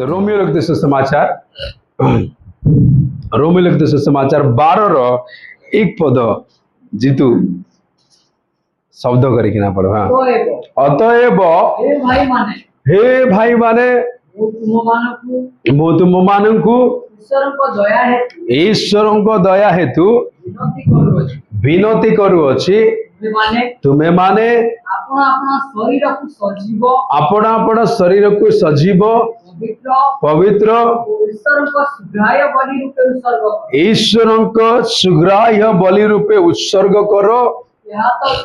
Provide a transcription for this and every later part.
Romeo लिखते सुसमाचार Romeo लिखते सुसमाचार 12 एक पद जीतू शब्द करकिना पड़ो। हाँ, अतएव हे भाई माने मु तुम मानकु ईश्वर को दया हेतु विनती करूअछि तुम्हें माने आपण शरीर को सजीव पवित्र ईश्वर को सुग्राह्य बलि रूपे उत्सर्ग करो। यह तो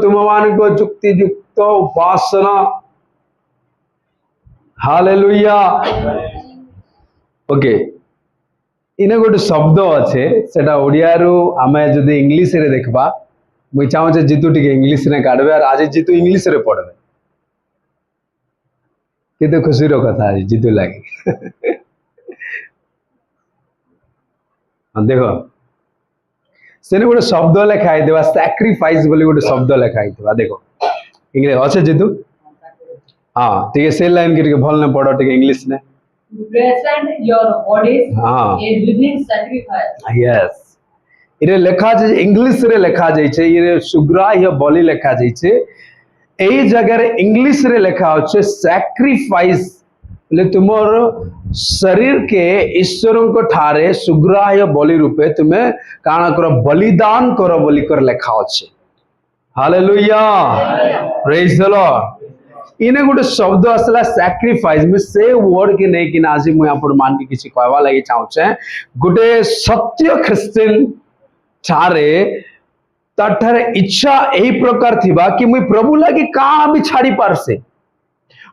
तुम मान को जुक्ति युक्त उपासना। हालेलुया। ओके, इने गोटे शब्द अच्छे सेटा ओडिया रु आमे जदि इंग्लिश रे देखबा मुई चाहूँ जे जीतू टिके इंग्लिश रे काढबे और आज जीतू इंग्लिश रे पढ़बे केते खुशी रो कथा आज जीतू लागी। देखो सेने गोटे शब्द लेखा है देवा सैक्रिफाइस बोली गोटे शब्द लेखा है। देखो इंग्लिश अच्छे जीतू। हाँ ठीक है, से लाइन के भल ने पढ़ो ठीक इंग्लिश ने। present your bodies a living sacrifice. Yes, इरे लेखा जे इंग्लिश रे लेखा जाय छे इरे सुग्राह्य बलि लेखा जाय छे। एई जगह रे इंग्लिश रे लेखा होचे सैक्रिफाइस ले तुमर शरीर के ईश्वर को ठारे सुग्राह्य बलि रूपे तुम्हें काना करो बलिदान करो बोली कर लेखा होचे। Hallelujah, praise the Lord. इने गोटे शब्द आसला सैक्रिफाइस में से वर्ड के नहीं कि आज मुझे आपण मान के किसी कहवा लगी चाहूचे गोटे सत्य ख्रिस्टियन ठारे तठारे इच्छा एही प्रकार थिबा कि मुई प्रभु लगी काना भी छाड़ी पारसे,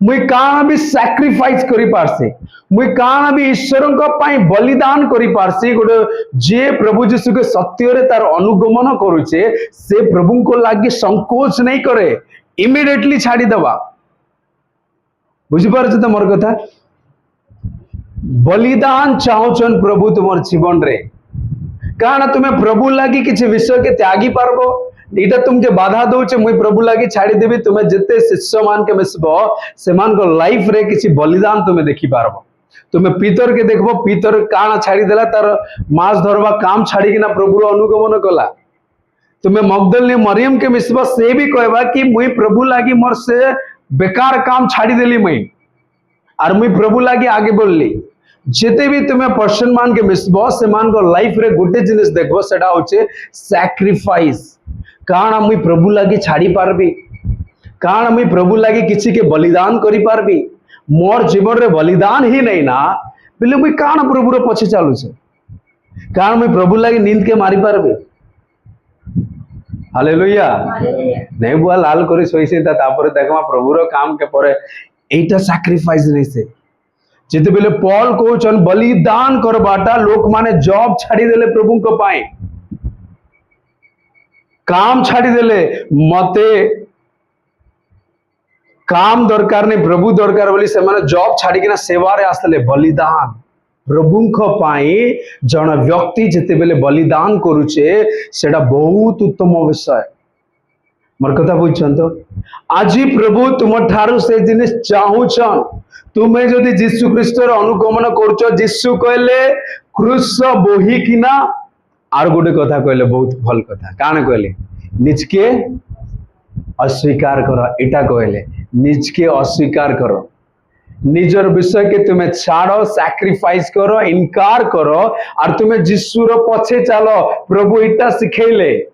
मुई काना भी सैक्रिफाइस करि पारसे, मुई काना भी ईश्वर को पाई बलिदान करि पारसे। गोटे जे प्रभु यीशु के सत्य रे तार अनुगमन करूचे से प्रभु को लागी संकोच नहीं करे, इमिडिएटली छाड़ी दबा। बुझिपार तो मोर कथा बलिदान चाहूचन प्रभु तुम जीवन रे कारण तुम्हें प्रभु लगी किसी विषय के त्यागी पारबो इटा तुमके बाधा दउचे मुई प्रभु लगी छाड़ी देबी। तुम्हें जिते शिष्य मान के मिसबो से मान को लाइफ रे किसी बलिदान तुम्हें देखि पारबो। तुम्हें पीतर के देखबो पीतर काना छाड़ी देला तार मास धरबा काम छाड़ी किना प्रभु रो अनुगमन कला। तुम्हें मगदलनी मरियम के मिसबो से भी कहबा कि मुई प्रभु लगी मोर से बेकार काम छाड़ी देली मई और मुई प्रभु लागी आगे बढ़ली। जिते भी तुम्हें पर्सन मान के मिसबो से मान को लाइफ रे गोटे जिनिस देखबो सेटा होचे सैक्रिफाइस। कारण मुई प्रभु लागी छाड़ी पारबी, कारण मुई प्रभु लागी किसी के बलिदान करि पारबी। मोर जीवन रे बलिदान ही नहीं ना बोले मुई कारण प्रभु रो पछे चालू छे, कारण मुई प्रभु लागी नींद के मारी पारबी। हालेलुया। नहीं बुआ लाल करी सोईसे तापर देखमा प्रभु रो काम के परे एटा सैक्रिफाइस नहीं से। जिते बेले पॉल कहउछन बलिदान करबाटा लोक माने जॉब छाड़ी देले प्रभु को पाए, काम छाड़ी देले मते काम दरकार नहीं प्रभु दरकार बोली से माने जॉब छाड़ी किना सेवा रे आसले बलिदान प्रभु को पाई जन व्यक्ति जिते बेले बलिदान करूचे सेटा बहुत उत्तम विषय। मोर कथा बुझछन तो आज प्रभु तुम ठारू से जिनिस चाहूछन तुम्हें जदि यीशु ख्रिस्ट रो अनुगमन करूछ यीशु कहले क्रूस बोही किना आर गोटे कथा कहले बहुत भल कथा कान कहले निजके अस्वीकार करो। एटा कहले निजके अस्वीकार करो, निजर विषय के तुम्हें छाड़ो, सैक्रिफाइस करो, इनकार करो और तुम्हें यीशु रो पछे चलो। प्रभु इटा सिखेले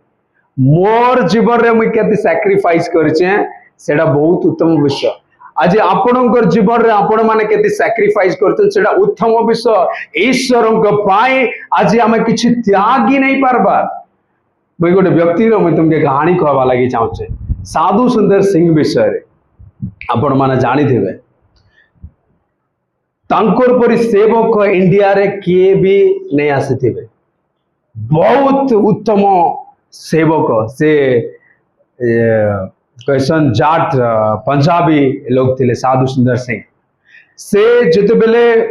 मोर जीवन रे मुई केते सैक्रिफाइस करछे सेटा बहुत उत्तम विषय। आज आपणकर जीवन रे आपण माने केते सैक्रिफाइस करछन सेटा उत्तम विषय। ईश्वर को पाए आज आमे किछि त्यागी नहीं पारबा। मुई गोटे व्यक्ति रो मुई तुमके कहानी कहबा लागि चाहूचे साधु सुंदर सिंह विषय रे। आपण माने जानि थिबे तांकर परि सेवक इंडिया रे किए भी नहीं आसीथिबे। बहुत उत्तम सेवक से कैसन जाट पंजाबी लोग थिले साधु सुंदर सिंह से जिते बेले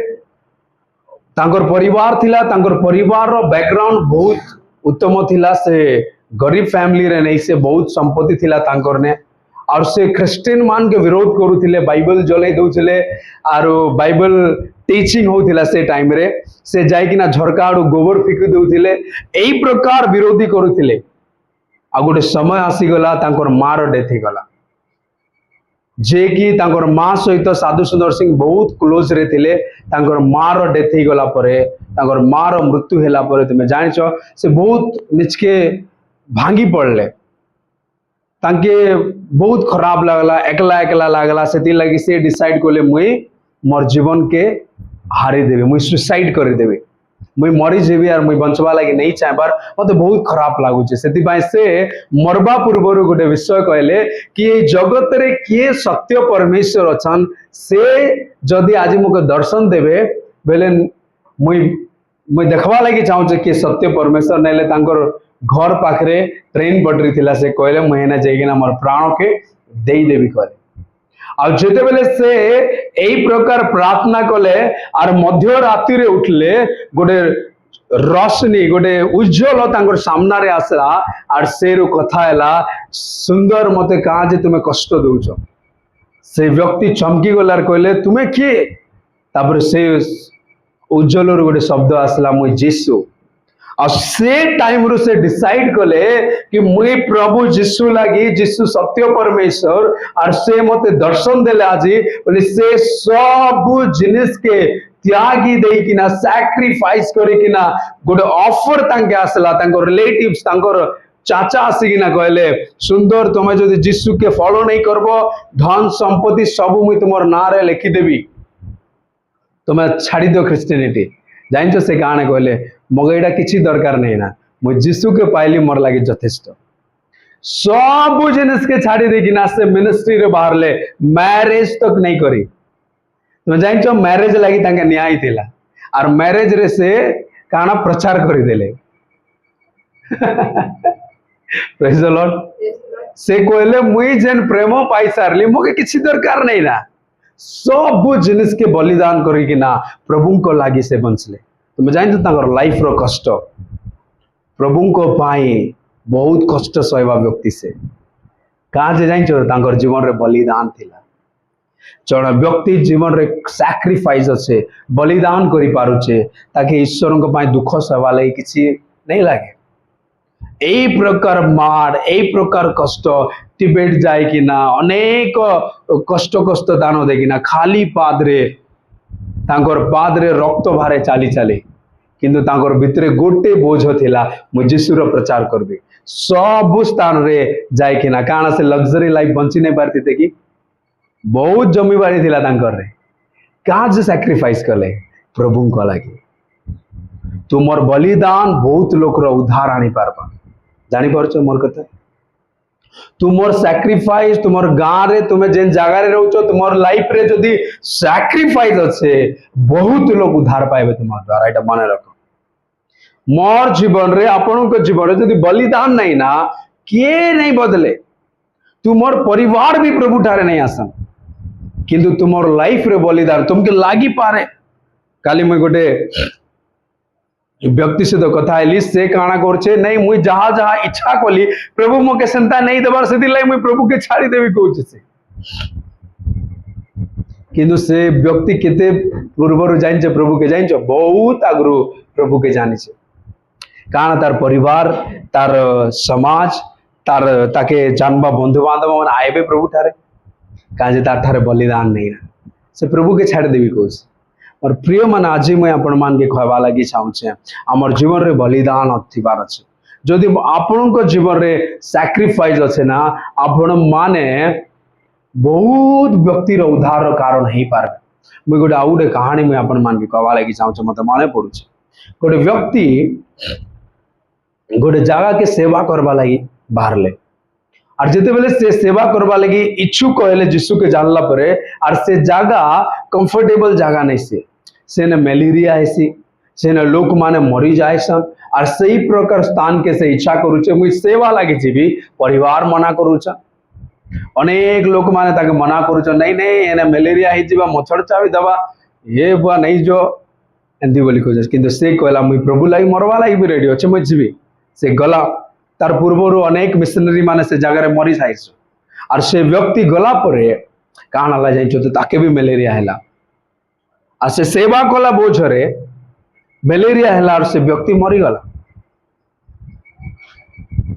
तांकर परिवार थिला तांकर परिवार रो बैकग्राउंड बहुत उत्तम थिला। से गरीब फैमिली रे नहीं से बहुत संपत्ति थिला तांकर ने और से ख्रिस्टियन मान के विरोध करुथिले बाइबल जलाई दउथिले आर बाइबल टीचिंग होथिला से टाइम रे से जाई किना झरका आड़ गोबर फिकी दउथिले एई प्रकार विरोधी करुथिले आ गोटे समय आसी गला तांकर मार डेथ गला जे कि तांकर मां सहित साधु सुंदर सिंह बहुत क्लोज रे थिले तांकर मार डेथ गला परे तांकर मार मृत्यु होला परे तुमे जानिछ से बहुत निचके भांगी पड़ले तांके बहुत खराब लगला एकला एकला लागला सेति लगी से डिसाइड कोले मुई मोर जीवन के हारी देबे मुई सुसाइड कर देबे मुई मरी जेबी और मुई बंचवा लगी नहीं चाहबार मते बहुत खराब लागुचे सेति बाय से मरबा पूर्व गोटे विषय कहले कि ए जगत रे किए सत्य परमेश्वर अछन से जदि आज मुके दर्शन देबे बेले मुई देखवा लगी चाहू जे कि सत्य परमेश्वर नेले तांकर घर पाखरे ट्रेन पटरी थिला से कहले महीना जाइकिना मोर प्राण के देई देबी कहले आ जेते बेले से एई प्रकार प्रार्थना कले और मध्य राति रे उठले गोटे रोशनी गोटे उज्जवल तांकर सामना रे आसला और से रो कथा हैला सुंदर मते कहा जे तुमे कष्ट दउछ से व्यक्ति चमकी गलार कहले तुमे के तापर से उज्जवल रो गोटे शब्द आसला मुई जीसु और से टाइम रो से डिसाइड कले कि मुई प्रभु जीसु लगी जीसु सत्य परमेश्वर और से मते दर्शन देले आजी बोले से सब जिनिस के त्यागी देई किना सैक्रिफाइस करी किना गोटे ऑफर तांके आसला तांको रिलेटिव्स तांकर चाचा आसिकिना कहले सुंदर तुमे जदि जीसु के फॉलो नहीं करबो धन संपत्ति सब मुई तुमर ना रे लिखि देबी तुमे छाड़ी दो क्रिश्चियनिटी जानिछ से गाने कहले मगे एटा किछि दरकार नहीं ना मु जीसु के पाइली मोर लागि यथेष्ट सब जिनिस के छाड़ी देकी ना से मिनिस्ट्री रे बाहर ले मैरिज तक नहीं करी तुम जानिछ मैरिज लागि तांके न्याय थिला और मैरिज रे से काना प्रचार करी देले प्रेज द लॉर्ड से कहले मुई जेन प्रेम पाई सारली मगे किछि दरकार नहीं ना सब जिनिस के बलिदान करी कि ना प्रभु को लागि से बंचले तुम जान तांकर लाइफ रो कष्ट प्रभु को पाई बहुत कष्ट सहवा व्यक्ति से कहा जे जान तांकर जीवन रे बलिदान थिला जण व्यक्ति जीवन रे सैक्रिफाइस अच्छे बलिदान करि पारुचे ताकि ईश्वर को पाई दुख सहवा लागि किछि नहीं लागे एई प्रकार मार एई प्रकार कष्ट टिबेट जाए कि ना अनेक कष्ट कष्ट दान दे कि ना खाली पादरे तांकर पादरे रक्त भारे चाली चाली किंतु तांकर भितरे गोटे बोझ थिला मु जीसुर प्रचार करबी सब स्थान रे जाए कि ना काना से लग्जरी लाइफ बंची नहीं पारती थे कि बहुत जमी बाड़ी थिला तांकर रे काज सैक्रिफाइस कले प्रभु को लागि तुमर बलिदान बहुत लोक रो उद्धार आनी पारबा जानी पारछ मोर कथा तुमर सैक्रिफाइस तुमर गाँ रे तुमे जेन जगह रे रहउछ तुमर लाइफ रे जदी सैक्रिफाइस अच्छे बहुत लोग उद्धार पाइबे तुमर द्वारा एटा माने रखो मोर जीवन रे आपन को जीवन रे जदी बलिदान नहीं ना के नहीं बदले तुमर परिवार भी प्रभु ठारे नहीं आसन किंतु तुमर लाइफ रे बलिदान तुमके लागी पारे काली मैं गोटे व्यक्ति सहित कथा हेली से काना करछे नहीं मुई जहा जहा इच्छा कली प्रभु मोके संता नहीं देबार से दिलाई मुई प्रभु के छाड़ी देबी कहूछ से किंतु से व्यक्ति केते पूर्वरु जानिछ प्रभु के जानिछ बहुत आगरु प्रभु के जानिछ काना तार परिवार तार समाज तार ताके जानबा बंधु बांधव मन आएबे प्रभु ठारे काजे तार ठारे बलिदान नहीं ना से प्रभु के छाड़ी देबी कहूछ और प्रिय मन आज मुझे आपण मान के कहवा लगी चाहूचे आमर जीवन रे बलिदान थिबार अच्छे जदि आपण जीवन रे सैक्रिफाइस अच्छे ना आपण माने बहुत व्यक्ति रो उद्धार रो कारण नहीं पारबे मुझे गोटे आउ गोटे कहानी मुझे आपण मान के कहवा लगी चाहूचे मते माने पड़ुचे गोटे व्यक्ति गोटे जगह के सेवा करवा लगी बाहर ले और जिते बेले से सेवा करवा लगी इच्छुक हेले जीसु के जानला परे और से जगह कंफर्टेबल जगह नहीं से न मलेरिया हेसी से न लोक माने मरी जाएसन और सही प्रकार स्थान के से इच्छा करूचे मुई सेवा लगी जीवी परिवार मना करूचा अनेक लोक माने ताके मना करूचा नहीं नहीं एने मलेरिया ही जीवा मच्छर चाबी दबा ये बुआ नहीं जो एंदी बोली कहछ किंतु से कहला मुई प्रभु लागि मरवा लागि भी रेडी अछि मुई जीवी से गला तार पूर्वरु अनेक मिशनरी माने से जगह रे मरी जाइछ और से व्यक्ति गला परे काण हला जाइछ तो ताके भी मलेरिया हैला और से सेवा कला बोझरे मलेरिया हैला और से व्यक्ति मरी गला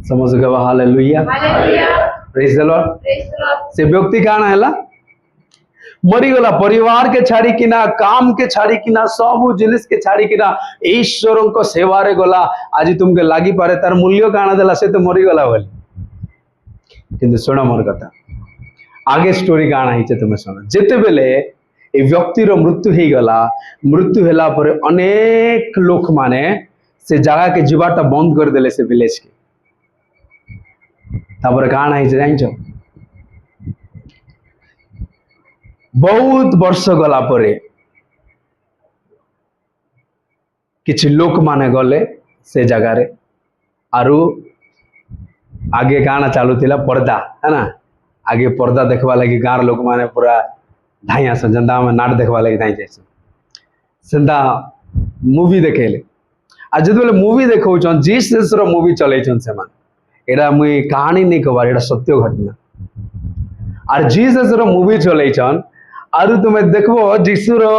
समझ गवा हालेलुया प्रेज द लॉर्ड से व्यक्ति काण हैला मरी गला परिवार के छाड़ी किना काम के छाड़ी किना सब जिनिस के छाड़ी किना ईश्वर को सेवा रे गला आज तुमके लागी पारे तार मूल्य काण देला से तो मरी गला बोली किंतु सुन मोर कथा आगे स्टोरी काण हिचे तुम सुन जेते बेले ए व्यक्ति रो मृत्यु ही गला मृत्यु हैला पर अनेक लोक माने से जगह के जीवाटा बंद कर देले से विलेज के तापर काण हिचे जानिछो बहुत वर्ष गला परे किछि लोक माने गले से जगह रे आरु आगे काना चालू थिला पर्दा है ना आगे पर्दा देखवा लगी गाँव लोक माने पूरा धाई आस जनता में नाट देखवा लगी धाई जाए सेंता मूवी देखेले आ जब बेले मूवी देखौछन जीसस रो मूवी चलैछन से मान एडा मुई कहानी नहीं कहबार एडा सत्य घटना आर जीसस रो मूवी चलैछन आरु तुमे देखबो जीसु रो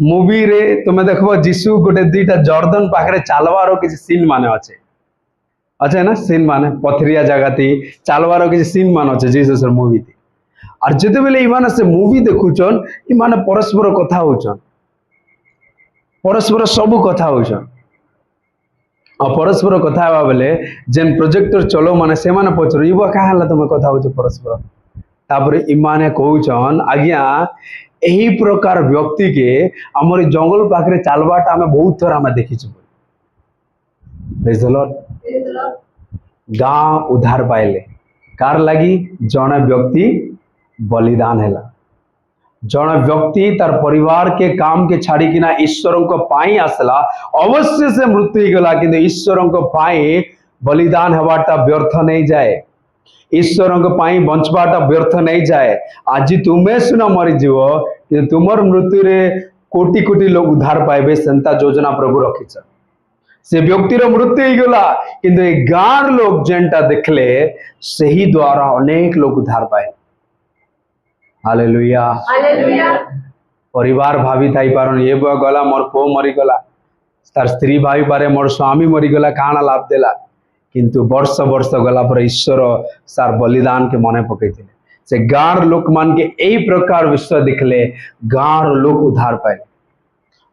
मूवी रे तुमे देखबो जीसु गोटे दुईटा जर्दन पाखरे चालवारो किछि सीन माने अछि अच्छा ना सीन माने पथरिया जगह थी चालवारो किछि सीन मान अछि जीसस रो मूवी थी और जेते बेले इमाने से मूवी देखुछन इमाने परस्पर कथा होछन परस्पर सब कथा होछन आ परस्पर कथा हेबा बेले जेन प्रोजेक्टर चलो माने से माने पचरो इबा का हला तुमे कथा होछ परस्पर तापर इमाने कहउछन आज्ञा एही प्रकार व्यक्ति के हमर जंगल पाखरे चालबाटा हमें बहुत थोर हमें देखिछु प्रेज द लॉर्ड गाँव उद्धार पाइले कार लगी जड़े व्यक्ति बलिदान हैला जड़े व्यक्ति तार परिवार के काम के छाड़ी किना ईश्वर को पाई आसला अवश्य से मृत्यु गला किंतु ईश्वर को पाई बलिदान हवाटा व्यर्थ नहीं जाए ईश्वर को पाई बंचवाटा व्यर्थ नहीं जाए आज तुम्हें सुना मरी जीव कि तुमर मृत्यु रे कोटि कोटि लोग उद्धार पाइबे सेंता योजना प्रभु रखिछ से व्यक्तिर मृत्यु ही गला किंतु गाँव लोग जेनटा देखले से ही द्वारा अनेक लोग उद्धार पाए हालेलुया हालेलुया परिवार भावी थाई पारन ये गला मोर पो मरी गला तार स्त्री भाई पारे मोर स्वामी मरी गला काना लाभ देला किंतु वर्ष वर्ष गला पर ईश्वर सार बलिदान के मने पकईथिले से गाँव लोक मान के एई प्रकार विषय देखले गाँव लोक उद्धार पाए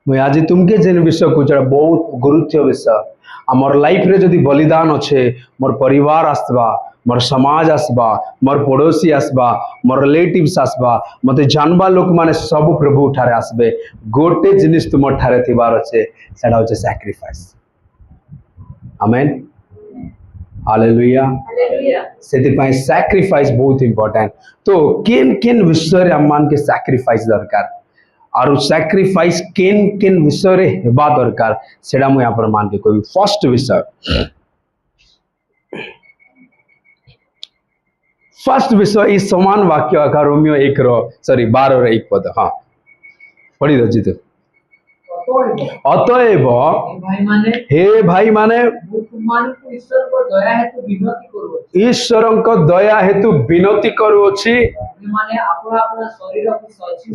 मुझे आज तुमके जेन विषय कुछ बहुत गुरुत्व विषय आमर लाइफ रे जदि बलिदान अच्छे मोर परिवार आसबा मोर समाज आसबा मोर पड़ोसी आसबा मोर रिलेटिव्स आसबा मते जानबा लोक माने सब प्रभु ठारे आसबे गोटे जिनिस तुम ठारे थिबार अच्छे सेटा होचे सैक्रिफाइस आमेन हालेलुया हालेलुया सेति पई सैक्रिफाइस बहुत इंपोर्टेंट तो केन केन विषय रे अम्मान के सैक्रिफाइस दरकार और सैक्रिफाइस केन केन विषय रे हेबा दरकार सेडा मु यहाँ पर मान के कोई फर्स्ट विषय इस समान वाक्य आकार रोमियो 1 रो सॉरी 12 रो 1 पद हाँ पढ़ी दो जीत अतएव हे भाई माने ईश्वर को दया हेतु विनती करुछि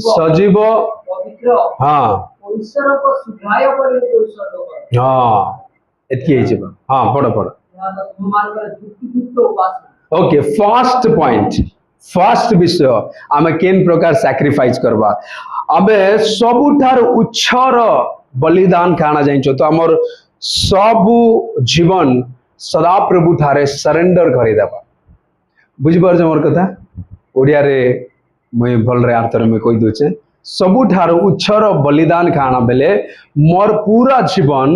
सजीव हाँ हाँ एतकी हाँ पढ़ पढ़ ओके फर्स्ट विषय आमे केन प्रकार सैक्रिफाइस करबा आमे सबुठार उच्छर बलिदान खाना जाइछो तो हमर सब जीवन सदा प्रभु ठारे सरेंडर करि देबा बुझि पार मोर कथा ओडिया रे मैं भल रे अर्थ रे मैं कहि दोचे सबुठार उच्छर बलिदान खाना बेले मोर पूरा जीवन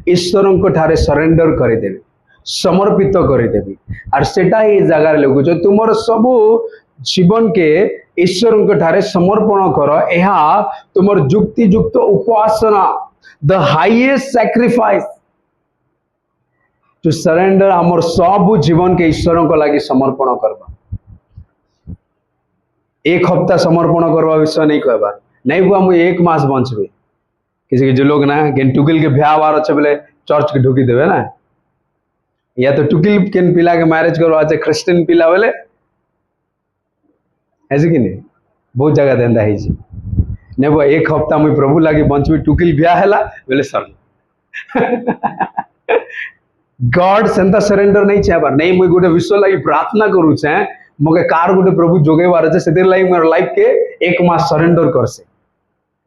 ईश्वर को ठारे सरेंडर करि देबी समर्पित कर देवी और सेटा ही जगह लगुच तुमर सब जीवन के ईश्वर के ठारे समर्पण कर यह तुमर जुक्ति युक्त उपासना the highest sacrifice to surrender हमर सब जीवन के ईश्वर को लगी समर्पण करबा एक हफ्ता समर्पण करबा विषय नहीं कहबार नहीं हुआ मुझे 1 मास बंचबे किसी जो लोग ना टुकिल के ब्याह बार अच्छे बोले चर्च के ढुकी देवे ना या तो टुकिल केन पिला के मैरिज करो आज क्रिश्चियन पिला बोले ऐसे कि नहीं बहुत जगह देंदा है जी ने वो एक हफ्ता मुई प्रभु लागी बंचवी टुकिल बिया हैला बोले सर गॉड सेंता सरेंडर नहीं चाहबार नहीं मुई गोटे विश्व लागी प्रार्थना करू छे मगे कार गोटे प्रभु जोगेबार अछि सेतिर लागी मोर लाइफ के एक मास सरेंडर करसे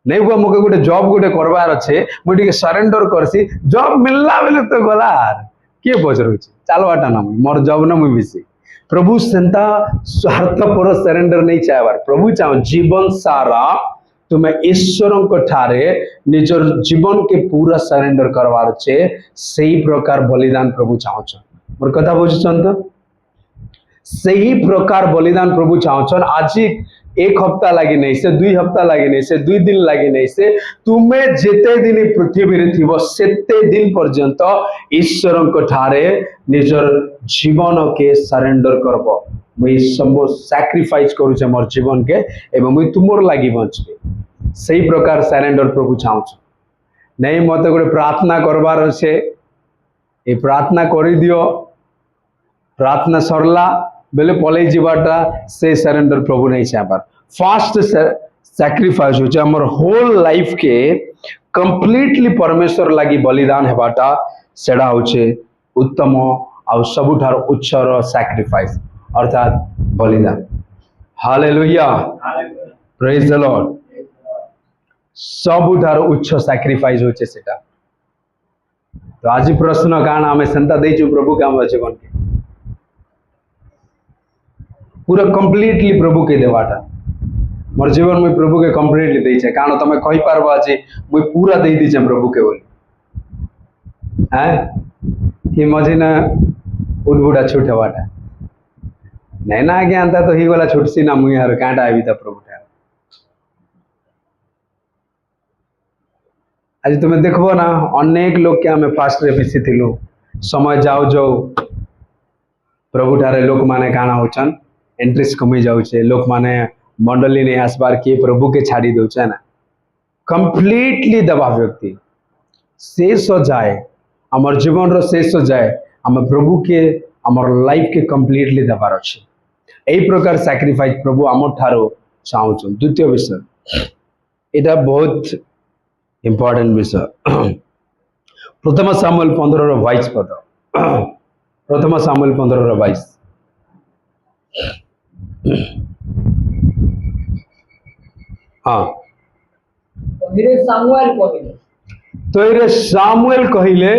नहीं हुआ मगे गोटे जॉब गोटे करबार अच्छे मुई टिके सरेंडर करसी जॉब मिलला बेले तो गलार के पचरू चालवाटा ना मोर जॉब ना मुई बिसी प्रभु सेंता स्वार्थपर सरेंडर नहीं चाहबार प्रभु चाह जीवन सारा तुम्हें ईश्वर को ठारे निजर जीवन के पूरा सरेंडर करवार छे सही प्रकार बलिदान प्रभु चाहछन मोर कथा बुझछन तो सही प्रकार बलिदान प्रभु चाहछन आज एक हफ्ता लगी नहीं से 2 हफ्ता लगी नहीं से 2 दिन लगी नहीं से तुम्हें जेते दिन पृथ्वी रे थिबो सेते दिन पर्यंत ईश्वर को ठारे निजर जीवन के सरेंडर करबो मुई सब सैक्रिफाइस करू छे मोर जीवन के एवं मुई तुमर लागि बंचबे सही प्रकार सरेंडर प्रभु चाहछ नहीं मते गोटे प्रार्थना करबार छे ए प्रार्थना करि दियो प्रार्थना सरला बेले पलै जीवाटा से सरेंडर प्रभु नहीं चाहबार फास्ट सैक्रिफाइस होचे हमर होल लाइफ के कंप्लीटली परमेश्वर लागि बलिदान हेबाटा सेडा होचे उत्तम आ सबुठार उच्चर सैक्रिफाइस अर्थात बलिदान हालेलुया प्रेज द लॉर्ड सबुठार उच्च सैक्रिफाइस होचे सेटा तो आज प्रश्न काना हमें संता देचु प्रभु के हमर जीवन के पूरा कंप्लीटली प्रभु के देवाटा मोर जीवन में प्रभु के कंप्लीटली दे छे कारण तमे कहि पारबा जे मुई पूरा दे दी छे प्रभु के बोली हैं कि मजे ना उडबुडा छूट हवाटा नहीं ना आगे अंता तो ही वाला छुटसी ना मुई हर कांटा आबी था प्रभु ठार आज तुम्हें देखबो ना अनेक लोग के हमें फास्ट रे बिसी थिलु समय जाओ जाओ प्रभु ठारे लोक माने काना होचन एंट्रीज कमी जाउछे लोक माने मंडली ने आसबार के प्रभु के छाड़ी दउछे ना कंप्लीटली दबा व्यक्ति शेष हो जाए हमर जीवन रो शेष हो जाए हम प्रभु के हमर लाइफ के कंप्लीटली दबार अछि एई प्रकार सैक्रिफाइस प्रभु हमर ठारो चाहूछन द्वितीय विषय एटा बहुत इंपोर्टेंट विषय प्रथम सामुएल 15:22 पद प्रथम सामुएल 15:22 हाँ तो ये सामुएल कहिले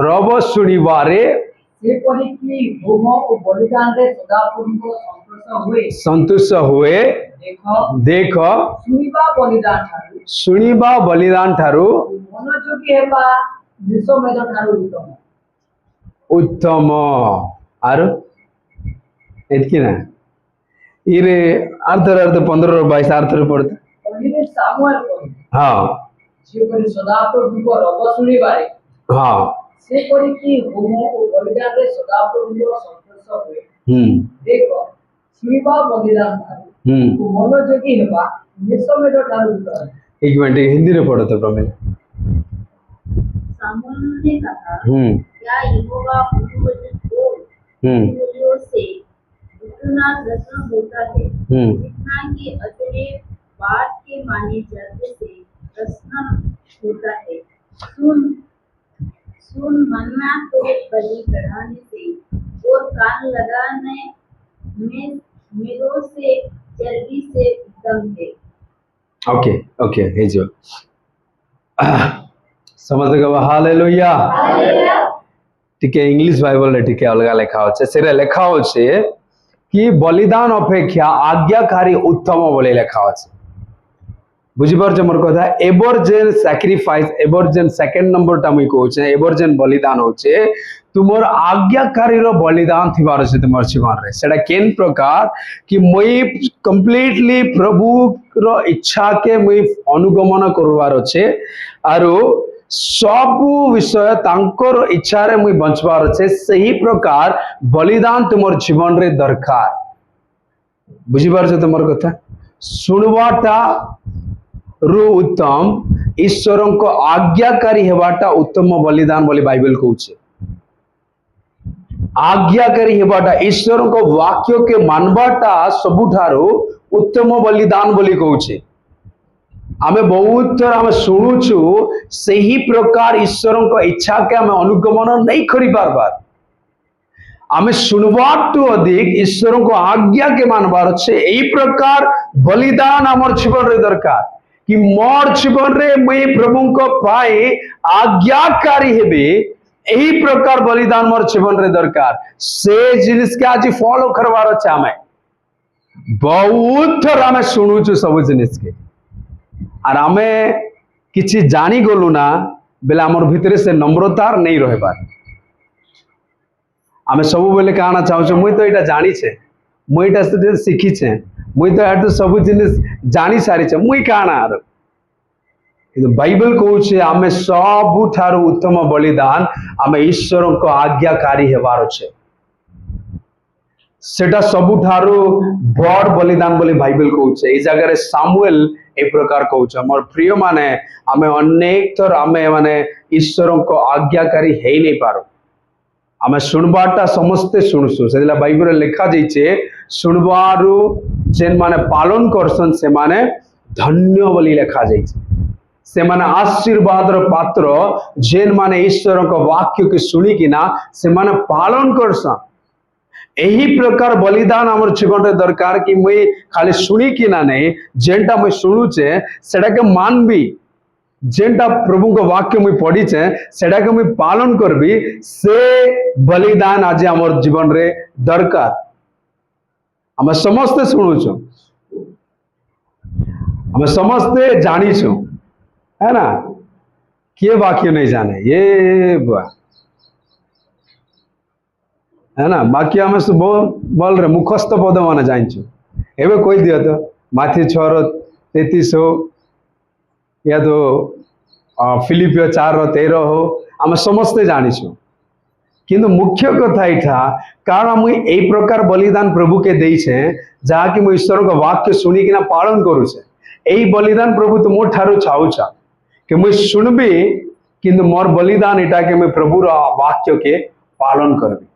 रब शुणिबारे संतुष्ट हुए देख शुणिबा बलिदान ठारू उत्तम आरो एतकी ना इरे अर्थ 15:22 अर्थ पड़ता हाँ हाँ से करी कि होम ओ बलिदान रे सदाप्रभु संतोष हुए देखो सुनिबा बलिदान को मनोयोगी हेबा निसमे जो ठारू एक मिनट हिंदी रे पढ़ो तो प्रमेय सामुएल ने कहा क्या यहोवा पूर्वजों से उतना प्रसन्न होता है जितना कि अपने बात के माने जाते से प्रसन्न होता है सुन मन्ना तो बलि बढ़ाने से और कान लगाने में मेरों से चर्बी से उत्तम है ओके ओके हे जो समझ गए हालेलुया ठीक है इंग्लिश बाइबल रे ठीक है अलग लेखा होचे सेरे लेखा होचे कि बलिदान अपेक्षा आज्ञाकारी उत्तम बोले लेखा होचे बुझी पारछ मोर कथा एबर जेन सैक्रिफाइस एबर जेन सेकंड नंबर टा मुई कहूचे एबर जेन बलिदान होचे तुमर आज्ञाकारी रो बलिदान थिबार छे तुमर जीवन रे सेटा केन प्रकार कि मुई कंप्लीटली प्रभु रो इच्छा के मुई अनुगमन करवार छे आरो सब विषय तांकर इच्छा रे मुई बंचबार छे सही प्रकार बलिदान तुमर जीवन रे दरकार बुझी पारछ तुमर कथा सुनवाटा रु उत्तम ईश्वर को आज्ञाकारी हेबाटा उत्तम बलिदान बोली बाइबल कहूचे आज्ञाकारी हेबाटा ईश्वर को वाक्य के मानवाटा सबुठारो उत्तम बलिदान बोली कहूचे। आमे बहुत थर आमे शुणुचु सही प्रकार ईश्वर को इच्छा के आमे अनुगमन नहीं करि पारबार। आमे शुणवार तो अधिक ईश्वर को आज्ञा के मानबार अच्छे यही प्रकार बलिदान आमर जीवन रे दरकार कि मोर जीवन रे मैं प्रभु को पाए आज्ञाकारी हेबे यही प्रकार बलिदान मोर जीवन रे दरकार से जिनिस के आज फॉलो करवार अच्छे। आमे बहुत थर आमे शुणुचु सब जिनिस के और आमे किछि जानी गलु ना बेले आमर भितरे से नम्रतार नहीं रहे बार। आमे सब बेले कहना चाहूँ मुई तो यहाँ जानी छे मुई यहाँ शिखी छे मुई तो यहाँ सब जिनिस जानी सारी छे मुई कहना आर बाइबल कहूँ आमे सबुठारु उत्तम बलिदान आमे ईश्वर को आज्ञाकारी हेबार छे सेटा सबुठारु बड़ बलिदान बोली बाइबल कहूँ। ए जगह सामुएल ए प्रकार कहूँ मोर प्रिय माने आमे अनेक थर आमे माने ईश्वर को आज्ञाकारी है नहीं पारो। आमे सुनबाटा समस्ते शुणुसु से बाइबल लिखा जाइए सुनबारु जेन माने पालन करसन से माने धन्य बोली लिखा जाइए से माने आशीर्वाद पात्र जेन माने ईश्वर को वाक्य के सुनी किना से माने पालन करसन। यही प्रकार बलिदान आमर जीवन रे दरकार कि मुई खाली सुनी किना नहीं जेनटा मुई शुणुचे सेटा के मानबी जेनटा प्रभु को वाक्य मुई पढ़ीचे सेटा के मुई पालन करबी से बलिदान आज आमर जीवन रे दरकार। आमे समस्ते शुणुचु आमे समस्ते जानीचु है ना किए वाक्य नहीं जाने ये बुआ है ना बाकी आम सब बोल रहे मुखस्थ पद मान जाइचु एवं कही दियो तो माथी 6:33 हो या तो फिलिपियो 4:13 हो आम समस्ते जानीचु किंतु मुख्य कथा यहाँ कारण मुई यही प्रकार बलिदान प्रभु के देइछे जहाँ कि मुई ईश्वर का वाक्य सुनी किना पालन करूचे यही बलिदान प्रभु तो मोर ठारू चाहूचा कि मुई सुनबी किंतु मोर बलिदान इटा के मुई प्रभुर वाक्य के पालन करबी।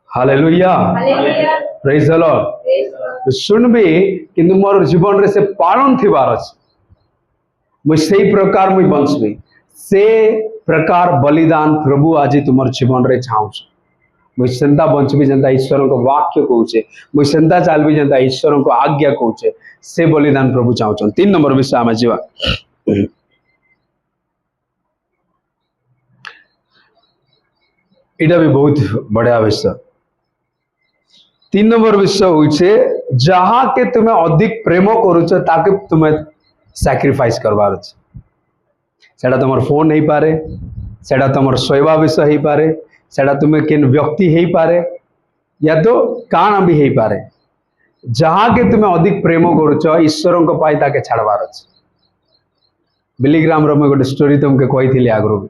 Hallelujah praise the Lord. सुनबी किंतु मोर जीवन रे से पालन थिबार अछि मुई सही प्रकार मुई बंचबी से प्रकार बलिदान प्रभु आज तुमर जीवन रे चाहूछ मुई सेंता बंचबी जनता ईश्वर को वाक्य कहूचे मुई सेंता चलबी जनता ईश्वर को आज्ञा कहूचे से बलिदान प्रभु चाहूछन। 3 नंबर विषय आमे जीवा इटा भी बहुत बढ़िया विषय। 3 नंबर विषय होइछे जहाँ के तुम्हें अधिक प्रेम करूछ ताके तुम्हें सैक्रिफाइस करवार अछि सेटा तुमर फोन नहीं पारे सेटा तुमर सोयबा विषय ही पारे सेटा तुम्हें किन व्यक्ति ही पारे या तो कान भी ही पारे जहाँ के तुम्हें अधिक प्रेम करूछ ईश्वर को पाई ताके छाड़वार अछि। बिलीग्राम रो गोटे स्टोरी तुमके कही आगु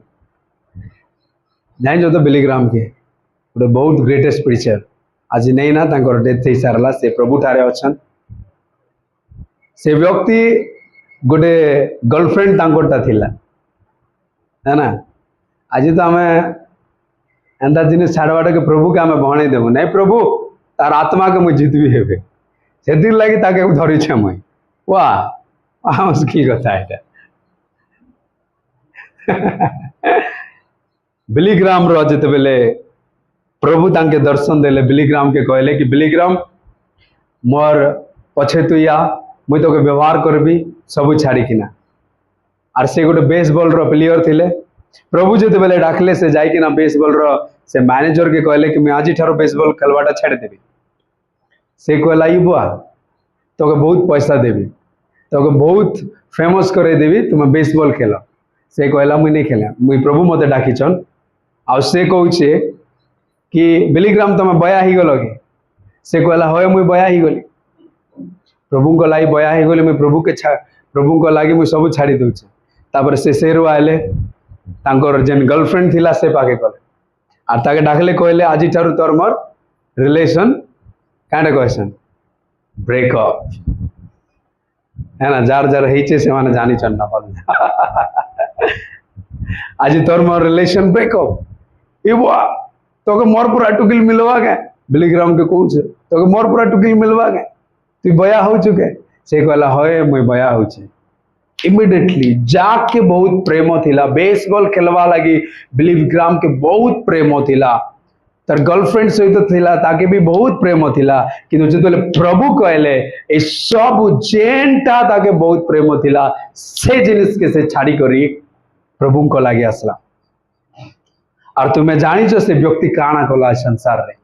जान तो बिलीग्राम के गोटे बहुत ग्रेटेस्ट प्रीचर आज नहीं ना तांकर डेथ हो सारा से प्रभु ठारे अच्छन से व्यक्ति गोटे गर्लफ्रेंड तांकरटा थिला है ना आज तो आम एंता जिन छाड़वाटा के प्रभु के आम भणे देव नहीं प्रभु तार आत्मा के मुझे जितबी हेबे से लगी ताके धरीछे मुई वाह की कथा है बिलीग्राम रो जिते बेले प्रभु तांके दर्शन देले बिलीग्राम के कहले कि बिलीग्राम मोर पछे तु या मुई तो के व्यवहार करबी सब छाड़ी किना आर से गोटे बेसबॉल रो प्लेयर थिले प्रभु जिते बेले डाकले से जाई किना बेसबॉल रो से मैनेजर के कहले कि मैं आज ठारो बेसबॉल खेलवाटा छाड़ देबी से कहला ई बुआ तो के बहुत पैसा देबी तो के बहुत फेमस करे देबी तुम बेसबॉल खेल से कहला मुई नहीं खेले मुई प्रभु मते डाकीचन आ से कहूचे कि बिलीग्राम तुम बया ही गल कि से कहला होय मुई बया ही गली प्रभु को लगी बया ही गली मुई प्रभु को लगी मुई सब छाड़ी दूचे तापर से सेरू आले तांकर जेन गर्लफ्रेंड थिला से पाके कले आर ताके डाकले कहले आज ठारू तोर मोर रिलेशन कांडे कहसन ब्रेकअप है ना जार जार हेचे से माने जानी चन्ना पल आज तोर मोर रिलेशन ब्रेकअप ए बुआ तो मोर पूरा टुकिल मिलवा के बिलीग्राम के कहूँ तो मोर पूरा टुकिल मिलवा के तु बया हो चुके से कहला हय मुई बया हो इमिडिएटली जाके बहुत प्रेम थिला बेसबॉल खेलवा लगी बिलीग्राम के बहुत प्रेम थिला तार गर्लफ्रेंड सहित थिला ताके भी बहुत प्रेम थिला किंतु जेतले प्रभु कहले ए सब जेनटा ताके बहुत प्रेम थिला से जिनिस के से छाड़ी करी प्रभु को लागे आसला और तुम्हें जानी जो से व्यक्ति काना कला संसार रे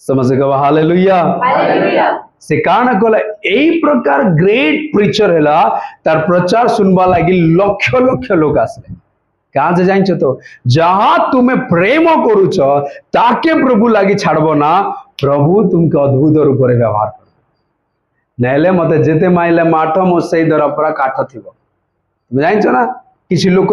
समझ गवा हालेलुया से काना कला एई प्रकार ग्रेट प्रीचर हैला तार प्रचार सुनबा लागी लक्ष लक्ष लोग आसले कहाँ से जाइन तो जहां तुम्हें प्रेम करुच ताके प्रभु लगी छाड़ब ना प्रभु तुमके अद्भुत रूप में व्यवहार कर नहले मत जेते माइले माठ मो से दर पूरा काठ थी तुम जान ना किसी लोक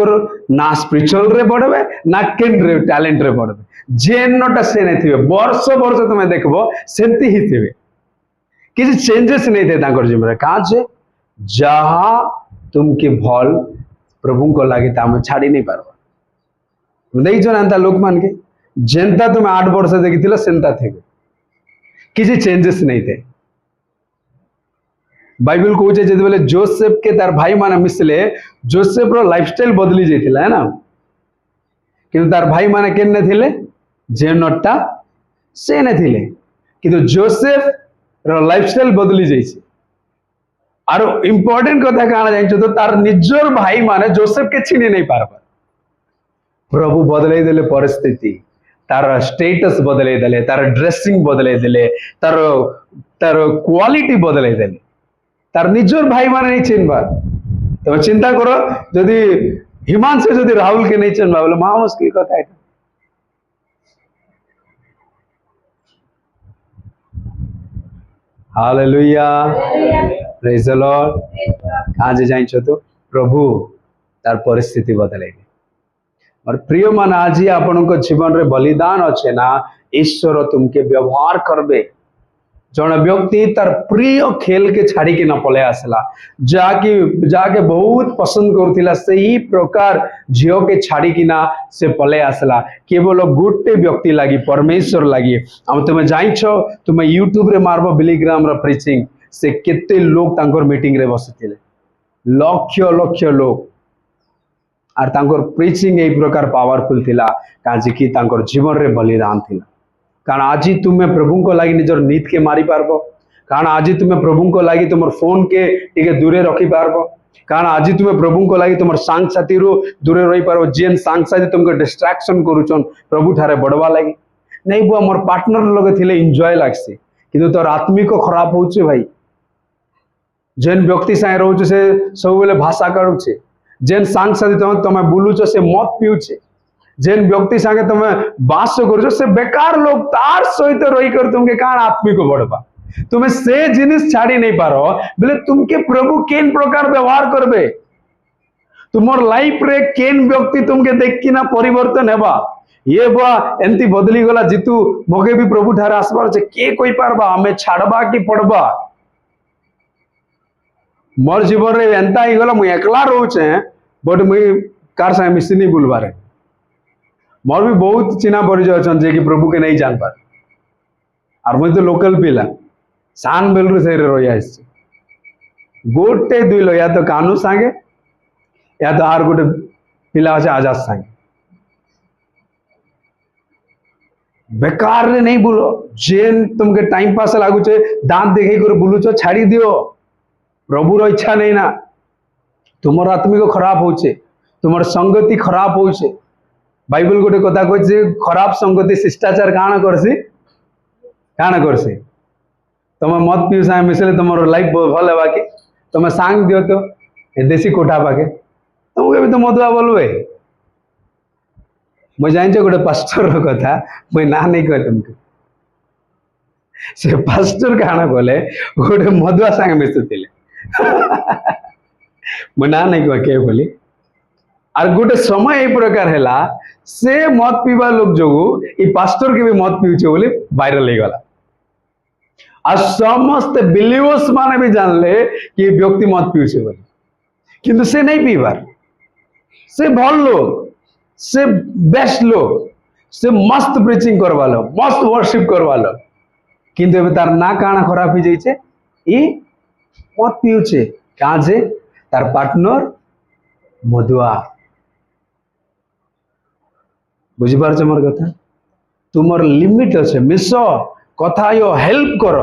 ना स्पिरिचुअल रे बढ़े ना केन रे टैलेंट रे बढ़े जेनटा से नहीं थे वर्ष वर्ष तुम्हें देखबो सेमती ही थे किसी चेंजेस नहीं थे तांकर जीवन कहाँ से जहां तुमके भल प्रभु को लगे तो छाड़ी नहीं पार्ब देखो ना लोक मान के जेनता तुम्हें 8 वर्ष देखी सेंता थे किसी चेंजेस नहीं थे बाइबल कहूचे जो जोसेफ के तार भाई माने मिसले जोसेफ रो लाइफस्टाइल बदली जाइतिला है ना किंतु तार भाई माने केने थिले जेनटा से ने थिले किंतु जोसेफ रो लाइफस्टाइल बदली जाइछि और इम्पोर्टेंट कथा कहाँ जान तो तार निजर भाई माने जोसेफ के छीनी नहीं पार प्रभु बदले देले परिस्थिति तार स्टेटस बदले देले तार ड्रेसिंग बदले देले तार तार क्वालिटी बदले देले तार निजर भाई माने नहीं चिन्हबा तो चिंता करो यदि हिमांशु यदि राहुल के नहीं चिन्हबा बोले महा मुश्किल कथा है हालेलुया प्रेज द लॉर्ड कहाँ जे जाइन तो प्रभु तार परिस्थिति बदले और प्रिय मन आज आपण जीवन रे बलिदान अच्छे ना ईश्वर तुमके व्यवहार करबे जन व्यक्ति तार प्रिय खेल के छाड़ी के ना पले आसला जाके बहुत पसंद करुला से ही प्रकार झील के छाड़ी कि ना से पले आसला केवल गोटे व्यक्ति लगी परमेश्वर लगी हम तुम्हें जाइछ तुम्हें यूट्यूब रे मारब बिलीग्राम रो प्रीचिंग से केते लोग तांकर मीटिंग रे बसिथिले लक्ष लक्ष लोग और तांकर प्रीचिंग ए प्रकार पावरफुल थिला काजी कि तांकर जीवन रे बलिदान थिला कारण आज तुम्हें प्रभु को लगी निजर नीत के मारी पारबो कारण आज तुम्हें प्रभु को लगी तुम फोन के टिके दूरे रखी पारबो कारण आज तुम्हें प्रभु को लगी तुम सांग साथी रू दूरे रही पारबो जेन सांग साथी तुमको डिस्ट्रैक्शन करूचन प्रभु ठारे बढ़वा लगी नहीं बुआ मोर पार्टनर लगे थिले एंजॉय लागसी किंतु तोर आत्मिक खराब होचे भाई जेन व्यक्ति साए रहउछ से सब बेले भाषा करूछे जेन सांग साथी तुम बुलुछ से मत पिउछे जेन व्यक्ति संगे तुम बास करो से बेकार लोग तार सहित रही कर तुमके कान आत्मिक बढ़वा तुम्हें से जिनिस छाड़ी नहीं पारो बोले तुमके प्रभु केन प्रकार व्यवहार करबे तुमर लाइफ रे केन व्यक्ति तुमके देख कि ना परिवर्तन हेबा ये बुआ एंती बदली गला जीतू मगे भी प्रभु ठारे आसबार छे के कोई पारबा हमें छाड़बा कि पड़बा मोर जीवन रे एंता ही गला मुई एकला रहउछे बट मुई कार संगे मिसनी बुलबारे मोर भी बहुत चिन्हा परिचय अच्छा जे कि प्रभु के नहीं जान पार और मुझे तो लोकल पिला सान बेलू से रही गोटे दुई या तो कानू सांगे या तो आर गोटे पिला अच्छे आजाद सांगे बेकार रे नहीं बुलो जेन तुमके टाइम पास लगुचे दांत देखे कर बुलुच छाड़ी दियो प्रभुर इच्छा नहीं ना तुमर आत्मिक खराब होचे तुमर संगति खराब होचे बाइबल गोटे कथा कहे खराब संगति शिष्टाचार काण करसी तुम मत पीऊ सागे मिसले तुम लाइफ भल है कि तुम सांग दियो तो देशी कोठा पाके तुमको भी तो मधुआ बोलबे मुझे जान गोटे पास्टर कथा मुझे ना नहीं कह तुमको से पास्टर काण कले गोटे मधुआ सांगे मिशुले मुझे ना नहीं कह के बोली और गोटे समय ये प्रकार है से मत पीवा लोग जो ये पास्टर के भी मत पीछे बोली वायरल हो गला और समस्त बिलीवर्स माने भी जान ले कि ये व्यक्ति मत पीछे बोली किंतु से नहीं पीबार से भल लोग से बेस्ट लोग से मस्त प्रिचिंग करवालो मस्त वर्शिप करवालो किंतु एबे तार ना काना खराब हो जाइए ई मत पिउछे कहाँ जे तार पार्टनर मधुआ बुझिपार मोर कथा तुमर लिमिट अच्छे मिस कथा यो हेल्प कर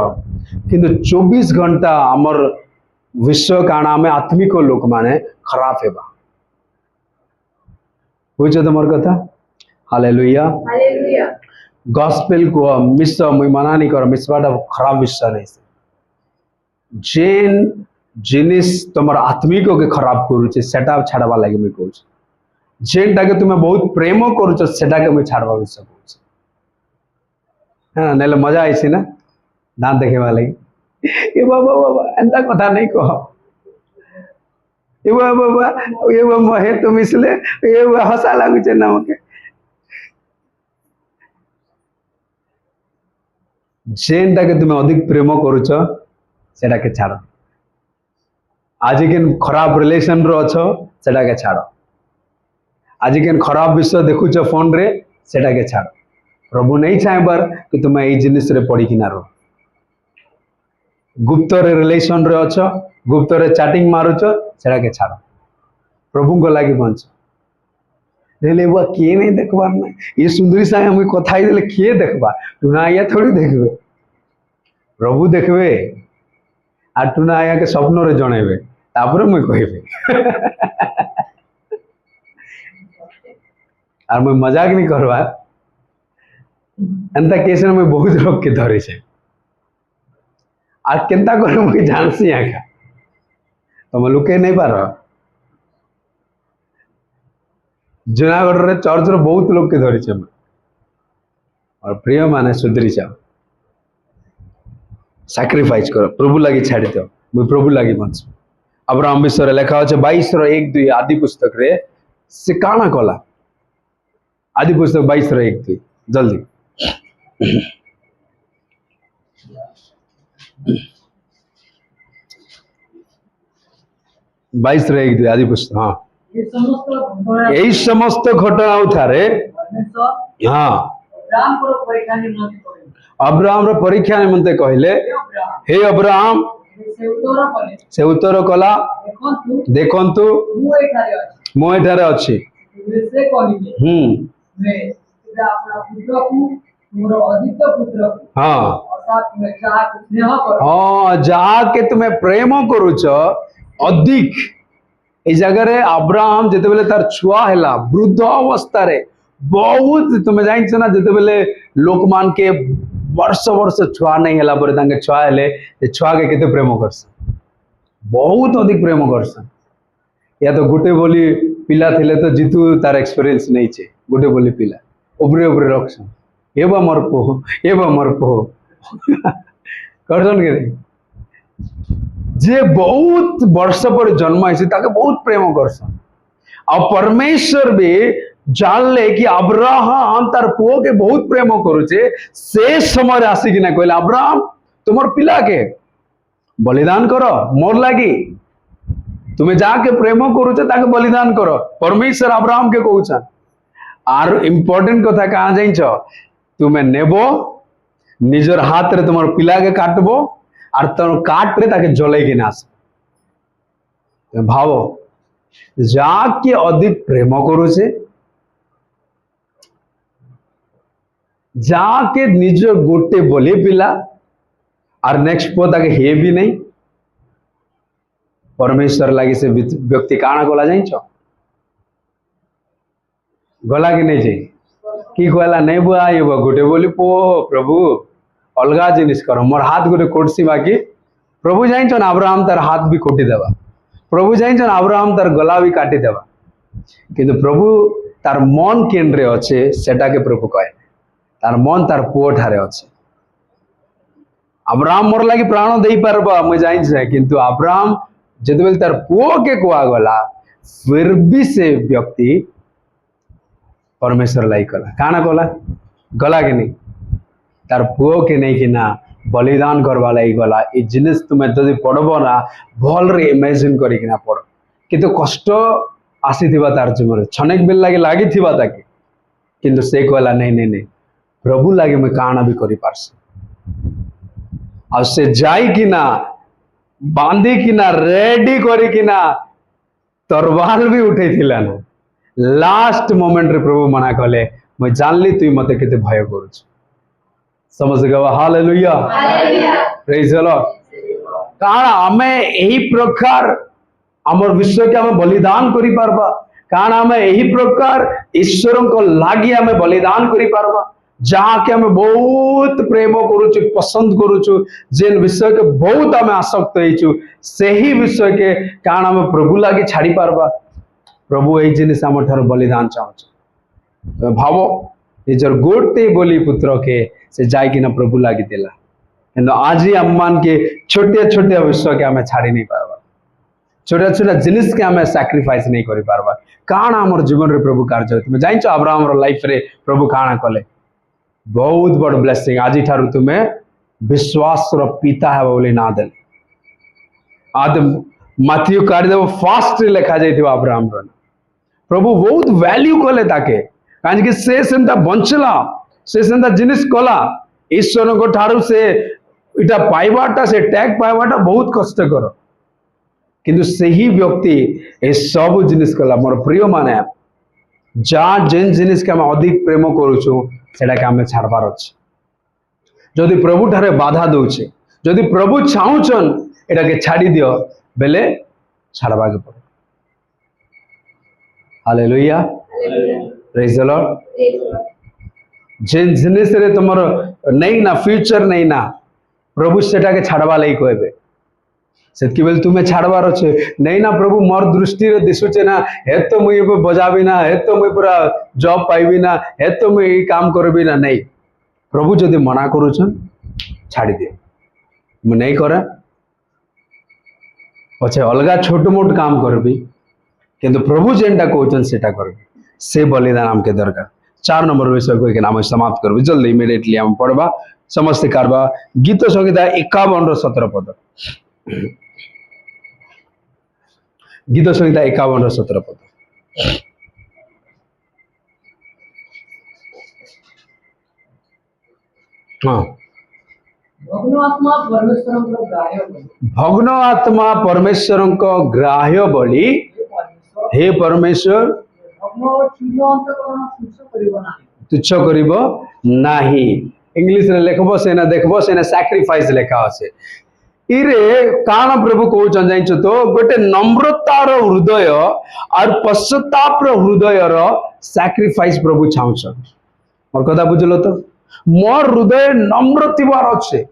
किंतु 24 घंटा आमर विश्व काना आम आत्मिक लोक माने खराब हेबा बुझ तुमर कथा हालेलुया हालेलुया गॉस्पेल को मिस मुई मना नहीं कर मिसवाटा खराब मिसा नहीं जेन जिनिस तुम आत्मिक के खराब करुचे सेटा छाड़वा लगे मुई कहूँ जेनटा के तुम्हें बहुत प्रेम करुच सेटा के मुई छाड़वा विषय कहूँ हाँ ना मजा आई ना दान देखेवा लगी ए बाबा बाबा एंता कथा नहीं कह ए बाबा बाबा ए बाबा हे तुम इसलिए ए हसा लगुचे ना मके जेनटा के तुम्हें अधिक प्रेम करुच सेटा के छाड़ आज के खराब रिलेशन रो अच्छो सेटा के छाड़ आज के खराब विषय देखुच फोन रे सेटा के छाड़ प्रभु नहीं चाहबार कि तुम ये जिनिस रे पड़ी कि ना रहो गुप्त रे रिलेशन रे अच्छो गुप्त रे चैटिंग मारुच सेटा के छाड़ प्रभु को लगी बंच ले वो किए नहीं देखबार ना ये सुंदरी साहे हम कथा ही किए देखबा टुना या थोड़ी देखबे प्रभु देखबे आ टुना आया के स्वप्न रे जणेबे तापर मुई कहबे और मुई मजाक नहीं करवा एंता केस में बहुत लोग के धरे छे आ केंता कर मुई जानसी आका तुम लुके नहीं पार जूनागढ़ रे चर्च रे बहुत लोग के धरी छे और प्रिय माने सुधरी जाओ सैक्रिफाइस करो प्रभु लगी छाड़ी दो मुई प्रभु लगी बंच अब्राहम विषय लेखा अच्छे 22:1-2 आदि पुस्तक रे से काना कला आदि पुस्तक 22:1-2 जल्दी 22:1-2 आदि पुस्तक हाँ यही समस्त घटना उठारे हाँ अब्राहम रो परीक्षा निमंते कहले हे अब्राहम से उत्तर कला देखंतु मु एठारे अछि हाँ जहा के तुम्हें प्रेम करुच अधिक ए जगह अब्राहम जिते बेले तार छुआ हैला वृद्ध अवस्था रे बहुत तुम्हें जान ना जिते बेले लोक मान के वर्ष वर्ष छुआ नहीं हैला पर तांके छुआ हेले छुआ के केते प्रेम करसन बहुत अधिक प्रेम करसन या तो गोटे बोली पिला थिले तो जीतू तार एक्सपीरियंस नहीं छे गोटे बोली पिला उबरे उबरे रखसन एबा मोर पो करसन के जे बहुत वर्ष पर जन्म है ताके बहुत प्रेम करसन और परमेश्वर भी जानले कि अब्राहम तार पुओ के बहुत प्रेम करुचे से समय आसिक ना कहले अब्राहम तुमर पिला के बलिदान करो मोर लगी तुम्हें जाके प्रेम करुचे ताके बलिदान करो परमेश्वर अब्राहम के कहउछन आर इम्पोर्टेंट कथा कहाँ जाइछ तुम्हें नेबो निजर हाथ रे तुमर पिला के काटबो और तुम काट रे ताके जले के नास भावो जाके अधिक प्रेम करुचे जाके निज गोटे बोली पिला और नेक्स्ट पो ताके हे भी नहीं परमेश्वर लगी से व्यक्ति काना गला जाइछ गला कि नहीं जाई कि कहला नहीं बुआ ये गोटे बोली पो प्रभु अलगा जिनिस कर मोर हाथ गोटे कोटसी बाकी प्रभु जाइछ ना अब्राहम तार हाथ भी कोटी देवा प्रभु जाइछ ना अब्राहम तार गला भी काटी देवा किंतु प्रभु तार मन केन्द्रे अच्छे सेटा के प्रभु कहे तार मन तार पुओ ठारे अच्छे अब्राहम मोर लगी प्राण दे पारबा मुझे जाइछ किंतु अब्राहम जब तार पुओ के कुआ गला फिर भी से व्यक्ति परमेश्वर लाई कला काना कला गला के नहीं तार पुओ के नहीं कि ना बलिदान करवा लाई गला ये जिनिस तुम्हें जदि पढ़ब ना भल रे इमेजिन करिकिना पढ़ किंतु कष्ट आसी तार जीवन छनेक बेल लगे लगी ताके किंतु से कहला नहीं नहीं नहीं प्रभु लगे मुझे काना भी करी पारस आ से जाई कि ना बांधी कि ना रेडी करी कि ना तरवार भी उठे थिला ना लास्ट मोमेंट रे प्रभु मना कले मैं जानली तुई मते केते भय करूछ समझ गवा हालेलुया प्रेज द लॉर्ड कारण आमे एही प्रकार हमर विश्व के हमें बलिदान करी पारबा कारण हमें यही प्रकार ईश्वर को लागी हमें बलिदान करी पारबा जहाँ के हमें बहुत प्रेम करुचु पसंद करुचु जेन विषय के बहुत हमें आसक्त होइचु सही विषय के कारण हमें प्रभु लागी छाड़ी पारबा प्रभु यही जिनिस हम ठार बलिदान चाहूँ भाव निजर गोटे बोली पुत्र के से जाए कि ना प्रभु लागी देला किंतु आज ही अम्मान के छोटे छोटे विषय के हमें छाड़ी नहीं पारबा छोटा छोटा जिनिस के हमें सैक्रिफाइस नहीं करी पारबा काना हमर जीवन रे प्रभु कार्य तुम जानिଛ अब्राहम रो लाइफ रे प्रभु काना कले बहुत बड़ ब्लेसिंग आज ठारू तुम्हें विश्वास रो पिता है बोली ना देल आद माथ्यू काढी देव फास्ट रे लिखा जाइथिबा अब्राहम रो प्रभु बहुत वैल्यू कले ताके काज कि से सेंता बंचला से सेंता जिनिस कला ईश्वर को ठारू से इटा पाइबाटा से टैग पाइबाटा बहुत कष्ट करो किंतु सही व्यक्ति ए सब जिनिस कला मोर प्रिय माने जहाँ जेन जिनिस के हम अधिक प्रेम करूछु सेटा के हमें छाड़बार अछि जदि प्रभु ठारे बाधा दउछे जदि प्रभु चाहुचन एटा के छाड़ी दियो बेले छाड़बा के पड़े हालेलुया प्रेज द लॉर्ड जेन जिनिस रे तमर नहीं ना फ्यूचर नहीं ना प्रभु सेटा के छाड़बा लई कहबे सेतकी बेल तुम्हें छाड़बार अच्छे नहीं ना प्रभु मोर दृष्टि रे दिशुचे ना हे तो मुई बजाबी ना हे तो मुई पूरा जॉब पाइबी ना हे तो मुई ये काम करबी ना नहीं प्रभु जदि मना करूछन छाड़ी दे मैं नहीं करे पछे अलगा छोट मोट काम करबी किंतु प्रभु जेनटा कहउछन सेटा करबी से बलिदान हमके दरकार 4 नंबर विषय को नाम समाप्त करबी जल्दी इमिडिएटली हम पढ़बा समस्त करबा गीत संहिता 51 रो 17 पद गीत संहिता 51 रो 17 पद हाँ भग्न आत्मा परमेश्वर को ग्राह्य बलि हे परमेश्वर तुच्छ करिब नाही इंग्लिश रे लेखबो सेना देखबो सेना सैक्रिफाइस लेखा আছে इरे काना प्रभु कहउछन जानिछ तो गोटे नम्रतार हृदय और पश्चातापर हृदय रो सैक्रिफाइस प्रभु चाहुछन मोर कथा बुझलो तो मोर हृदय नम्र थिबार अछि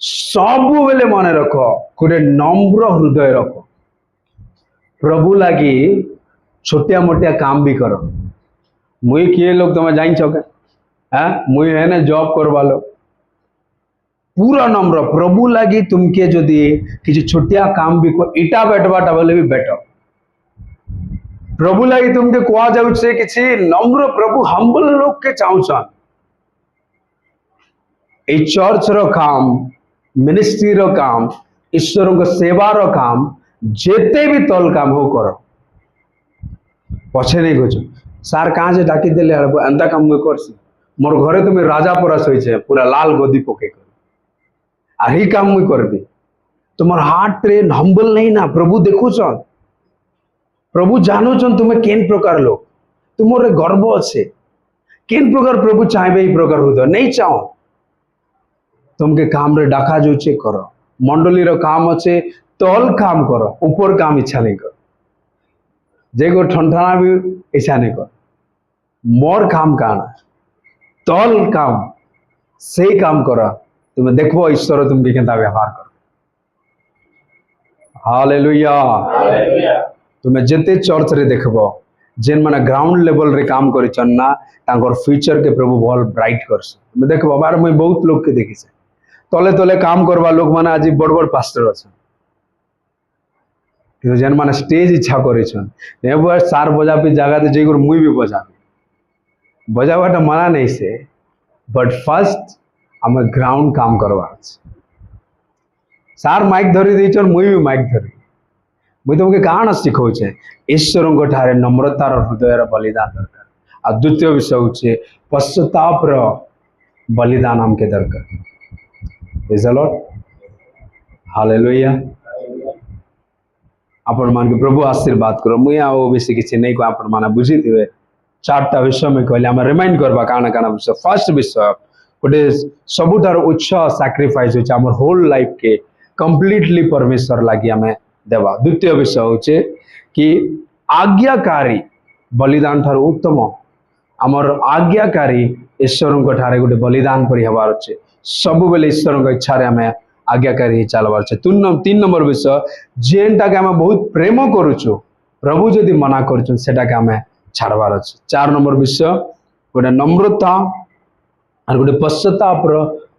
सब बेले मन रख गोटे नम्र हृदय रख प्रभु लागी छोटिया मोटिया काम भी करो मुई किए लोग तुम जान हाँ मुई है ना जॉब करवा लो पूरा नम्र प्रभु लगी तुमके जदि किसी छोटिया काम भी इटा बैठवाटा बोले भी बैठ प्रभु लगी तुमके कह जाऊ किसी नम्र प्रभु हम्बल लोग के चाहूछन ए चर्च रो काम मिनिस्ट्री रो काम ईश्वर को सेवा रो काम जेते भी तल काम हो करो पछे नहीं कुछ सार कहाँ से डाकी देले अंता काम मुई करसी मोर घरे तुम्हें राजा परास होइछे पूरा लाल गदी पके कर आही काम मुई करबी तुमर हार्ट रे हम्बल नहीं ना प्रभु देखुछन प्रभु जानुछन तुम्हें केन प्रकार लोग तुमरे गर्व अच्छे केन प्रकार प्रभु चाहबे ई प्रकार हृदय नहीं चाहो तुमके काम रे डाका जोचे करो मंडली रो काम अच्छे तल काम करो ऊपर काम इच्छा नहीं कर जे को ठंडा भी इच्छा नहीं कर मोर काम काना तल काम से काम करो तुम्हें देखो ईश्वर तुमके केंता व्यवहार कर हालेलुया तुम्हें जेते चर्च रे देखबो जेन माने ग्राउंड लेवल रे काम करिछन ना तांकर फ्यूचर के प्रभु बहुत ब्राइट करस मैं देखबो बार मैं बहुत लोग के देखि से तले तले काम करवा लोग माने आज बड़ बड़ पास्टर अछन कि जेन माने स्टेज इच्छा करिछन नेबर सार बजाबी जगह दे जेगर मुई भी बजाबी बजावाटा मना नहीं से बट फर्स्ट हमें ग्राउंड काम करवा सार माइक धरी देछन मुई भी माइक धरी मुई तुमके काना सिखौछे ईश्वर को ठारे नम्रतार हृदय बलिदान दरकार आ द्वितीय विषय होचे पश्चाताप बलिदान हमके दरकार। Praise the Lord, hallelujah. आपण मान के प्रभु आशीर्वाद करो। मुझे आओ बेसी किसी नहीं को आपण माना बुझी थिवे चारटा विषय में कहले हम रिमाइंड करबा काना काना विषय। फर्स्ट विषय गोटे सबुठार उच्च सैक्रिफाइस होचे हमर होल लाइफ के कंप्लीटली परमेश्वर लागि हमें देवा। द्वितीय विषय होचे कि आज्ञाकारी बलिदान ठार उत्तम हमर आज्ञाकारी ईश्वर ठारे गोटे बलिदान परि हबार अछि। सब बेले ईश्वर इच्छा रे हमें आज्ञाकारी चलबार अछि। तीन नंबर विषय जेनटा के हमें बहुत प्रेम करूछु प्रभु जदि मना करूछु सेटा के हमें छाड़बार अछि। 4 नंबर विषय गोटे नम्रता और गोटे पश्चाताप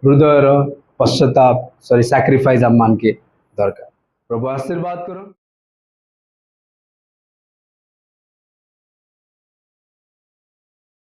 हृदय पश्चाताप सॉरी सैक्रिफाइस हम मान के दरकार। प्रभु आशीर्वाद करो।